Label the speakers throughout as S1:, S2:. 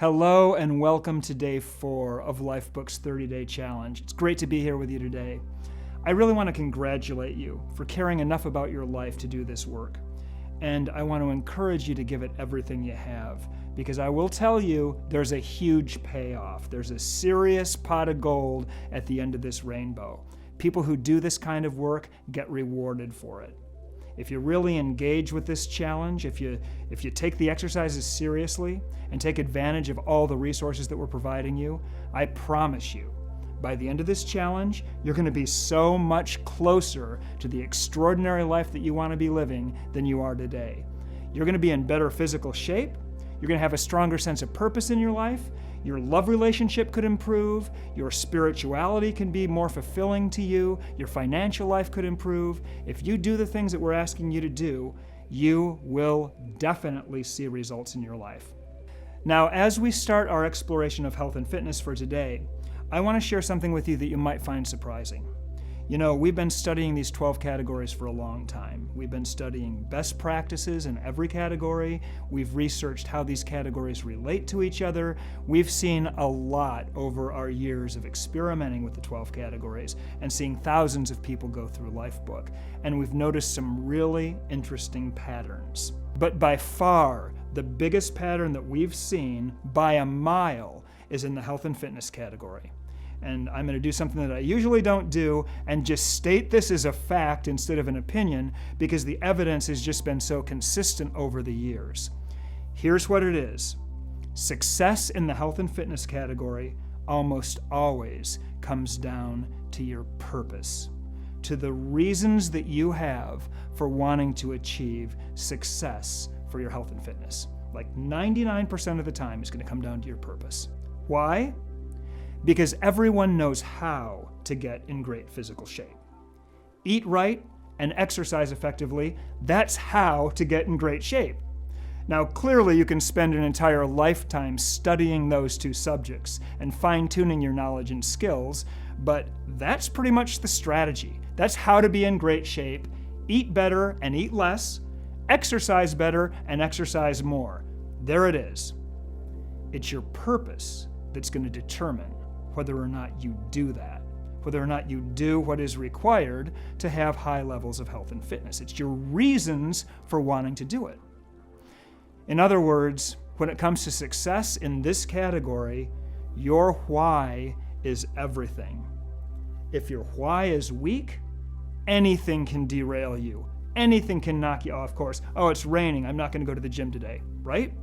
S1: Hello and welcome to day 4 of Lifebook's 30-day challenge. It's great to be here with you today. I really want to congratulate you for caring enough about your life to do this work. And I want to encourage you to give it everything you have, because I will tell you there's a huge payoff. There's a serious pot of gold at the end of this rainbow. People who do this kind of work get rewarded for it. If you really engage with this challenge, if you take the exercises seriously and take advantage of all the resources that we're providing you, I promise you, by the end of this challenge, you're going to be so much closer to the extraordinary life that you want to be living than you are today. You're going to be in better physical shape. You're going to have a stronger sense of purpose in your life. Your love relationship could improve. Your spirituality can be more fulfilling to you. Your financial life could improve. If you do the things that we're asking you to do, you will definitely see results in your life. Now, as we start our exploration of health and fitness for today, I want to share something with you that you might find surprising. You know, we've been studying these 12 categories for a long time. We've been studying best practices in every category. We've researched how these categories relate to each other. We've seen a lot over our years of experimenting with the 12 categories and seeing thousands of people go through Lifebook. And we've noticed some really interesting patterns. But by far, the biggest pattern that we've seen by a mile is in the health and fitness category. And I'm going to do something that I usually don't do and just state this as a fact instead of an opinion, because the evidence has just been so consistent over the years. Here's what it is. Success in the health and fitness category almost always comes down to your purpose, to the reasons that you have for wanting to achieve success for your health and fitness. Like 99% of the time, it's going to come down to your purpose. Why? Because everyone knows how to get in great physical shape. Eat right and exercise effectively, that's how to get in great shape. Now, clearly you can spend an entire lifetime studying those two subjects and fine-tuning your knowledge and skills, but that's pretty much the strategy. That's how to be in great shape, eat better and eat less, exercise better and exercise more. There it is. It's your purpose that's going to determine whether or not you do that, whether or not you do what is required to have high levels of health and fitness. It's your reasons for wanting to do it. In other words, when it comes to success in this category, your why is everything. If your why is weak, anything can derail you. Anything can knock you off course. Oh, it's raining, I'm not going to go to the gym today, right?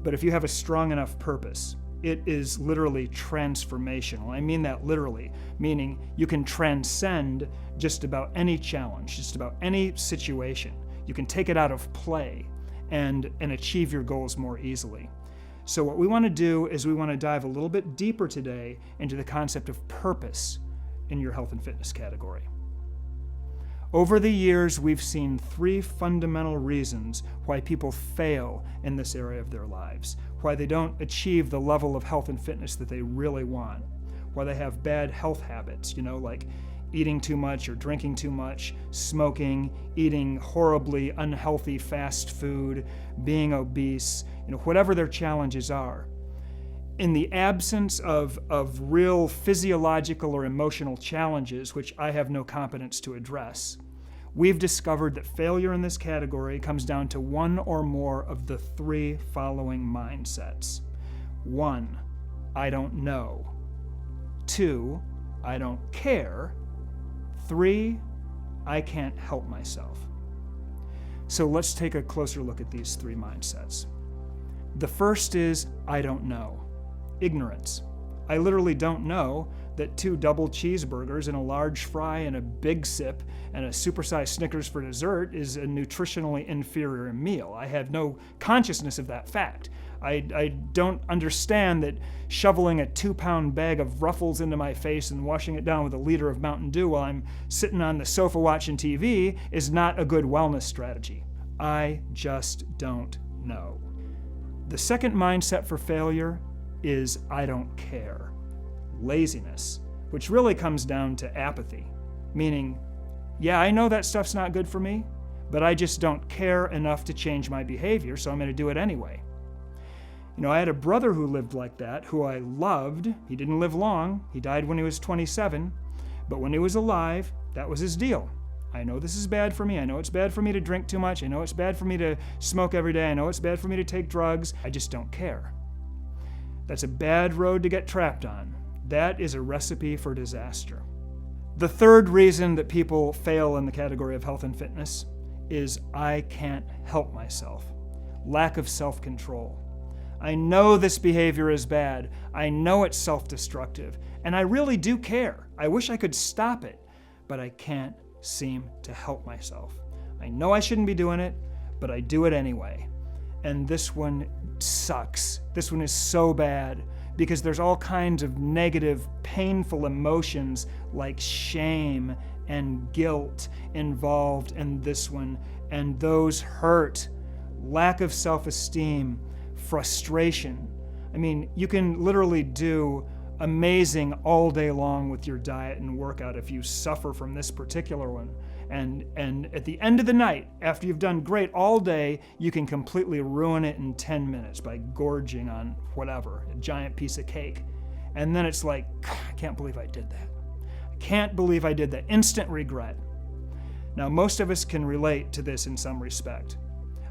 S1: But if you have a strong enough purpose, it is literally transformational. I mean that literally, meaning you can transcend just about any challenge, just about any situation. You can take it out of play and achieve your goals more easily. So what we want to do is we want to dive a little bit deeper today into the concept of purpose in your health and fitness category. Over the years, we've seen 3 fundamental reasons why people fail in this area of their lives, why they don't achieve the level of health and fitness that they really want, why they have bad health habits, like eating too much or drinking too much, smoking, eating horribly unhealthy fast food, being obese, whatever their challenges are. In the absence of real physiological or emotional challenges, which I have no competence to address, we've discovered that failure in this category comes down to one or more of the 3 following mindsets. 1, I don't know. 2, I don't care. 3, I can't help myself. So let's take a closer look at these 3 mindsets. The first is, I don't know. Ignorance. I literally don't know that 2 double cheeseburgers and a large fry and a big sip and a supersized Snickers for dessert is a nutritionally inferior meal. I have no consciousness of that fact. I don't understand that shoveling a 2-pound bag of Ruffles into my face and washing it down with a liter of Mountain Dew while I'm sitting on the sofa watching TV is not a good wellness strategy. I just don't know. The second mindset for failure is I don't care. Laziness, which really comes down to apathy, meaning, yeah, I know that stuff's not good for me, but I just don't care enough to change my behavior, so I'm going to do it anyway. I had a brother who lived like that, who I loved. He didn't live long. He died when he was 27. But when he was alive, that was his deal. I know this is bad for me. I know it's bad for me to drink too much. I know it's bad for me to smoke every day. I know it's bad for me to take drugs. I just don't care. That's a bad road to get trapped on. That is a recipe for disaster. The third reason that people fail in the category of health and fitness is I can't help myself. Lack of self-control. I know this behavior is bad. I know it's self-destructive. And I really do care. I wish I could stop it, but I can't seem to help myself. I know I shouldn't be doing it, but I do it anyway. And this one sucks. This one is so bad because there's all kinds of negative, painful emotions like shame and guilt involved in this one, and those hurt. Lack of self-esteem, frustration. I mean, you can literally do amazing all day long with your diet and workout if you suffer from this particular one. And at the end of the night, after you've done great all day, you can completely ruin it in 10 minutes by gorging on whatever, a giant piece of cake. And then it's like, I can't believe I did that. I can't believe I did that. Instant regret. Now, most of us can relate to this in some respect.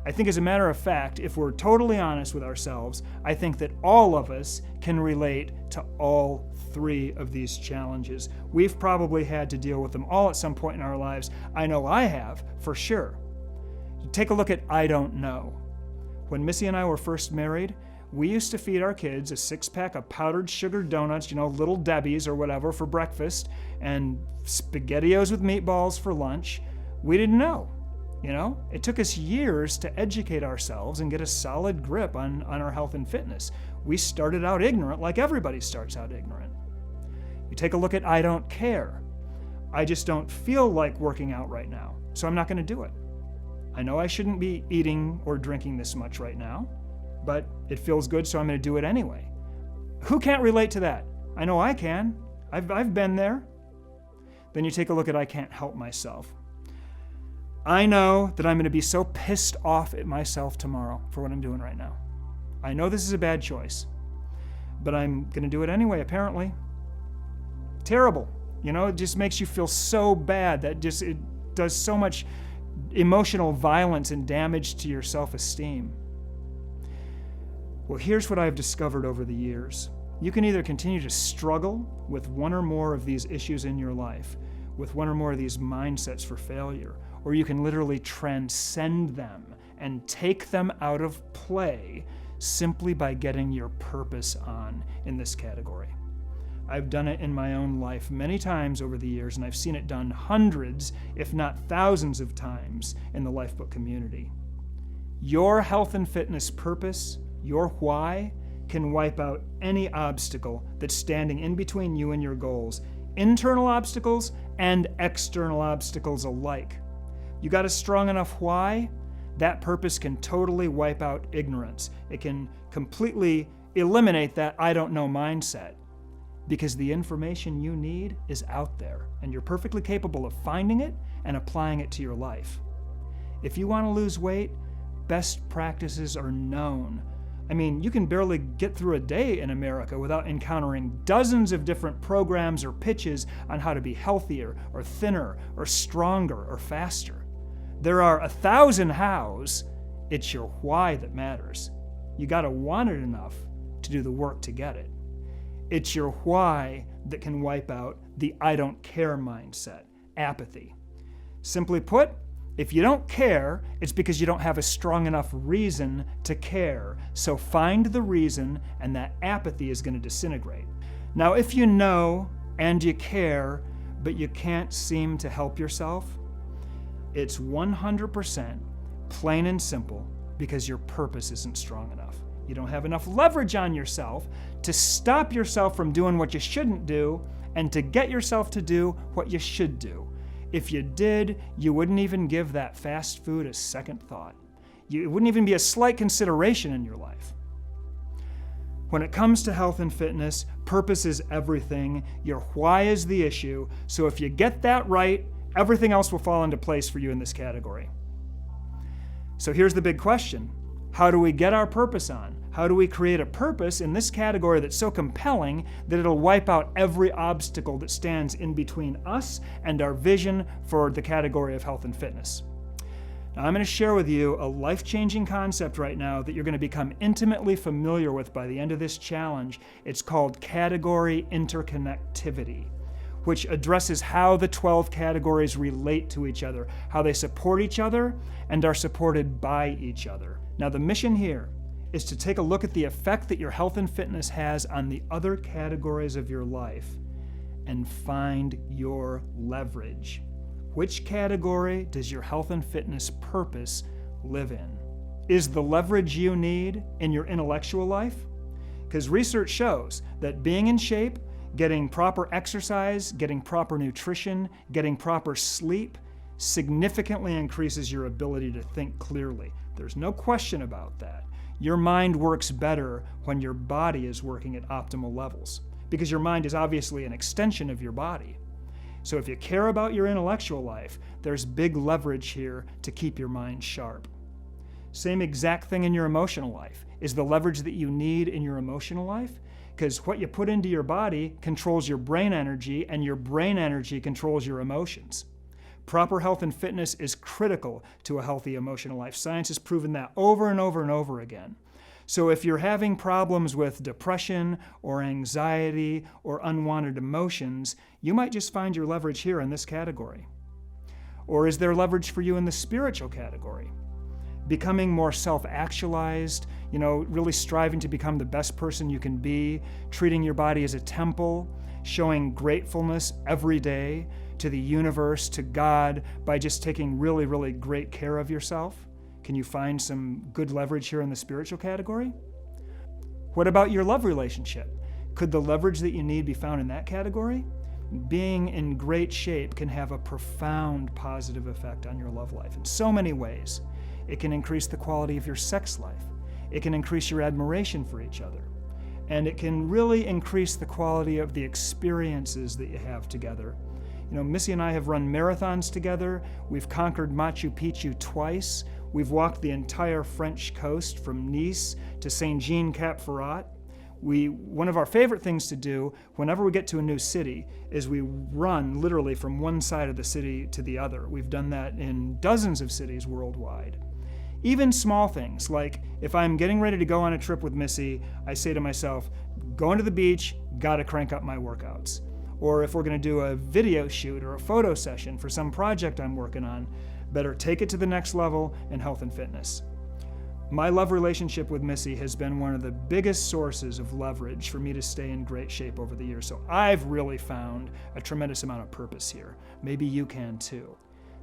S1: I think as a matter of fact, if we're totally honest with ourselves, I think that all of us can relate to all three of these challenges. We've probably had to deal with them all at some point in our lives. I know I have, for sure. Take a look at I don't know. When Missy and I were first married, we used to feed our kids a 6-pack of powdered sugar donuts, Little Debbie's or whatever for breakfast, and SpaghettiOs with meatballs for lunch. We didn't know. It took us years to educate ourselves and get a solid grip on our health and fitness. We started out ignorant like everybody starts out ignorant. You take a look at I don't care. I just don't feel like working out right now, so I'm not going to do it. I know I shouldn't be eating or drinking this much right now, but it feels good, so I'm going to do it anyway. Who can't relate to that? I know I can. I've been there. Then you take a look at I can't help myself. I know that I'm going to be so pissed off at myself tomorrow for what I'm doing right now. I know this is a bad choice, but I'm going to do it anyway, apparently. Terrible. It just makes you feel so bad. It does so much emotional violence and damage to your self-esteem. Well, here's what I've discovered over the years. You can either continue to struggle with one or more of these issues in your life, with one or more of these mindsets for failure, or you can literally transcend them and take them out of play simply by getting your purpose on in this category. I've done it in my own life many times over the years, and I've seen it done hundreds, if not thousands of times in the Lifebook community. Your health and fitness purpose, your why, can wipe out any obstacle that's standing in between you and your goals, internal obstacles and external obstacles alike. You got a strong enough why, that purpose can totally wipe out ignorance. It can completely eliminate that I don't know mindset, because the information you need is out there, and you're perfectly capable of finding it and applying it to your life. If you want to lose weight, best practices are known. I mean, you can barely get through a day in America without encountering dozens of different programs or pitches on how to be healthier or thinner or stronger or faster. There are 1,000 hows. It's your why that matters. You got to want it enough to do the work to get it. It's your why that can wipe out the I don't care mindset, apathy. Simply put, if you don't care, it's because you don't have a strong enough reason to care. So find the reason, and that apathy is going to disintegrate. Now, if you know and you care, but you can't seem to help yourself, it's 100% plain and simple because your purpose isn't strong enough. You don't have enough leverage on yourself to stop yourself from doing what you shouldn't do and to get yourself to do what you should do. If you did, you wouldn't even give that fast food a second thought. It wouldn't even be a slight consideration in your life. When it comes to health and fitness, purpose is everything. Your why is the issue. So if you get that right, everything else will fall into place for you in this category. So here's the big question. How do we get our purpose on? How do we create a purpose in this category that's so compelling that it'll wipe out every obstacle that stands in between us and our vision for the category of health and fitness? Now, I'm going to share with you a life-changing concept right now that you're going to become intimately familiar with by the end of this challenge. It's called category interconnectivity, which addresses how the 12 categories relate to each other, how they support each other and are supported by each other. Now, the mission here is to take a look at the effect that your health and fitness has on the other categories of your life and find your leverage. Which category does your health and fitness purpose live in? Is the leverage you need in your intellectual life? Because research shows that being in shape, getting proper exercise, getting proper nutrition, getting proper sleep significantly increases your ability to think clearly. There's no question about that. Your mind works better when your body is working at optimal levels, because your mind is obviously an extension of your body. So if you care about your intellectual life, there's big leverage here to keep your mind sharp. Same exact thing in your emotional life. Is the leverage that you need in your emotional life? Because what you put into your body controls your brain energy, and your brain energy controls your emotions. Proper health and fitness is critical to a healthy emotional life. Science has proven that over and over and over again. So if you're having problems with depression or anxiety or unwanted emotions, you might just find your leverage here in this category. Or is there leverage for you in the spiritual category? Becoming more self-actualized, really striving to become the best person you can be, treating your body as a temple, showing gratefulness every day to the universe, to God, by just taking really, really great care of yourself. Can you find some good leverage here in the spiritual category? What about your love relationship? Could the leverage that you need be found in that category? Being in great shape can have a profound positive effect on your love life in so many ways. It can increase the quality of your sex life. It can increase your admiration for each other. And it can really increase the quality of the experiences that you have together. Missy and I have run marathons together. We've conquered Machu Picchu twice. We've walked the entire French coast from Nice to Saint-Jean-Cap-Ferrat. One of our favorite things to do whenever we get to a new city is we run literally from one side of the city to the other. We've done that in dozens of cities worldwide. Even small things, like if I'm getting ready to go on a trip with Missy, I say to myself, going to the beach, gotta crank up my workouts. Or if we're gonna do a video shoot or a photo session for some project I'm working on, better take it to the next level in health and fitness. My love relationship with Missy has been one of the biggest sources of leverage for me to stay in great shape over the years. So I've really found a tremendous amount of purpose here. Maybe you can too.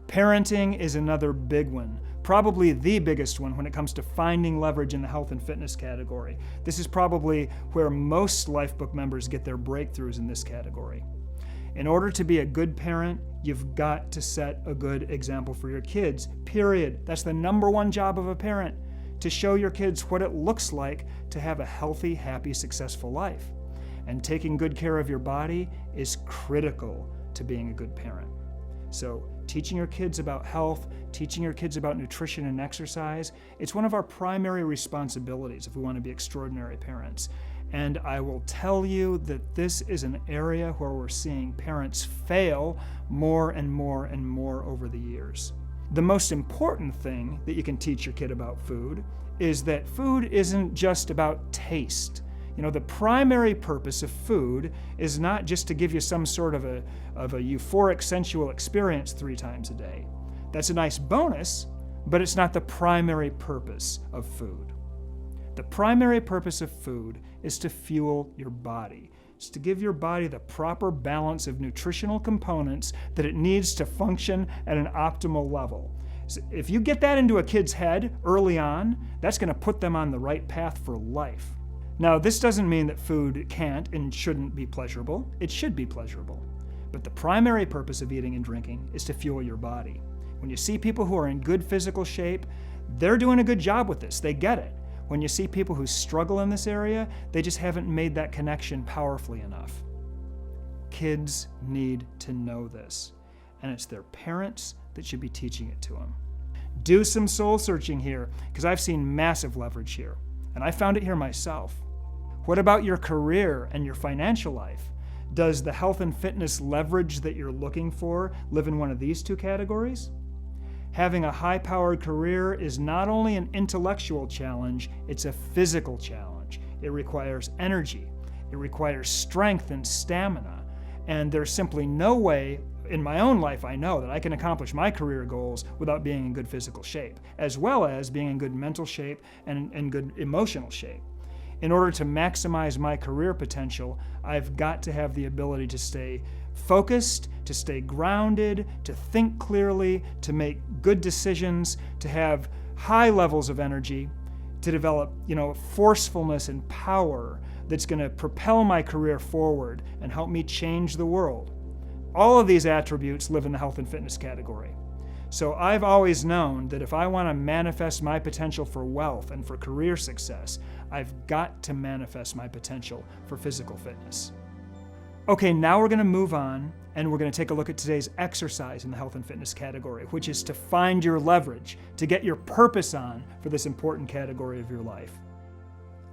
S1: Parenting is another big one, probably the biggest one when it comes to finding leverage in the health and fitness category. This is probably where most Lifebook members get their breakthroughs in this category. In order to be a good parent, you've got to set a good example for your kids, period. That's the number one job of a parent, to show your kids what it looks like to have a healthy, happy, successful life. And taking good care of your body is critical to being a good parent. So teaching your kids about health, teaching your kids about nutrition and exercise, it's one of our primary responsibilities if we want to be extraordinary parents. And I will tell you that this is an area where we're seeing parents fail more and more and more over the years. The most important thing that you can teach your kid about food is that food isn't just about taste. The primary purpose of food is not just to give you some sort of a euphoric sensual experience 3 times a day. That's a nice bonus, but it's not the primary purpose of food. The primary purpose of food is to fuel your body. It's to give your body the proper balance of nutritional components that it needs to function at an optimal level. So if you get that into a kid's head early on, that's going to put them on the right path for life. Now, this doesn't mean that food can't and shouldn't be pleasurable. It should be pleasurable. But the primary purpose of eating and drinking is to fuel your body. When you see people who are in good physical shape, they're doing a good job with this. They get it. When you see people who struggle in this area, they just haven't made that connection powerfully enough. Kids need to know this, and it's their parents that should be teaching it to them. Do some soul searching here, because I've seen massive leverage here. And I found it here myself. What about your career and your financial life? Does the health and fitness leverage that you're looking for live in one of these two categories? Having a high-powered career is not only an intellectual challenge, it's a physical challenge. It requires energy. It requires strength and stamina. And there's simply no way, in my own life I know, that I can accomplish my career goals without being in good physical shape, as well as being in good mental shape and good emotional shape. In order to maximize my career potential, I've got to have the ability to stay focused, to stay grounded, to think clearly, to make good decisions, to have high levels of energy, to develop, forcefulness and power that's going to propel my career forward and help me change the world. All of these attributes live in the health and fitness category. So I've always known that if I want to manifest my potential for wealth and for career success, I've got to manifest my potential for physical fitness. Okay, now we're going to move on and we're going to take a look at today's exercise in the health and fitness category, which is to find your leverage, to get your purpose on for this important category of your life.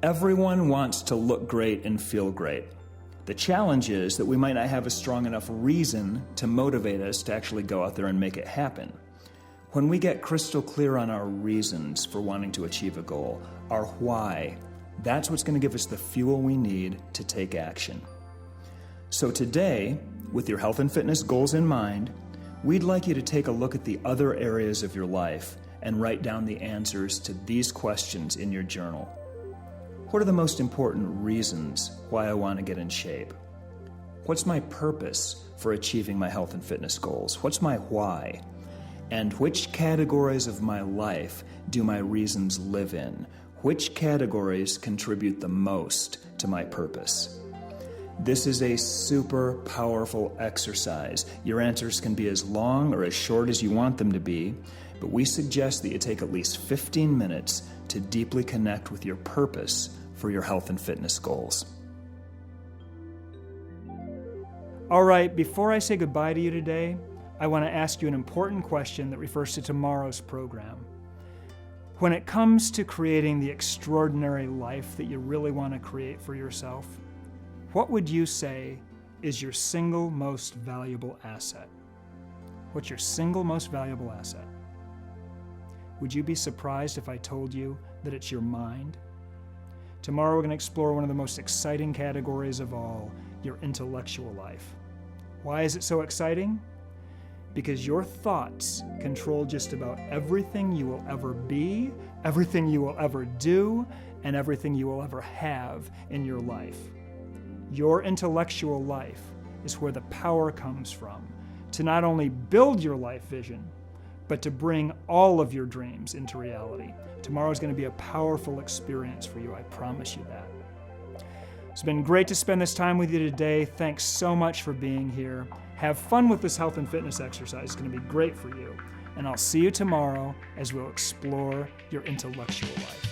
S2: Everyone wants to look great and feel great. The challenge is that we might not have a strong enough reason to motivate us to actually go out there and make it happen. When we get crystal clear on our reasons for wanting to achieve a goal, our why, that's what's going to give us the fuel we need to take action. So today, with your health and fitness goals in mind, we'd like you to take a look at the other areas of your life and write down the answers to these questions in your journal. What are the most important reasons why I want to get in shape? What's my purpose for achieving my health and fitness goals? What's my why? And which categories of my life do my reasons live in? Which categories contribute the most to my purpose? This is a super powerful exercise. Your answers can be as long or as short as you want them to be, but we suggest that you take at least 15 minutes to deeply connect with your purpose for your health and fitness goals.
S1: All right, before I say goodbye to you today, I want to ask you an important question that refers to tomorrow's program. When it comes to creating the extraordinary life that you really want to create for yourself, what would you say is your single most valuable asset? What's your single most valuable asset? Would you be surprised if I told you that it's your mind? Tomorrow we're going to explore one of the most exciting categories of all, your intellectual life. Why is it so exciting? Because your thoughts control just about everything you will ever be, everything you will ever do, and everything you will ever have in your life. Your intellectual life is where the power comes from to not only build your life vision, but to bring all of your dreams into reality. Tomorrow is going to be a powerful experience for you, I promise you that. It's been great to spend this time with you today. Thanks so much for being here. Have fun with this health and fitness exercise. It's going to be great for you. And I'll see you tomorrow as we'll explore your intellectual life.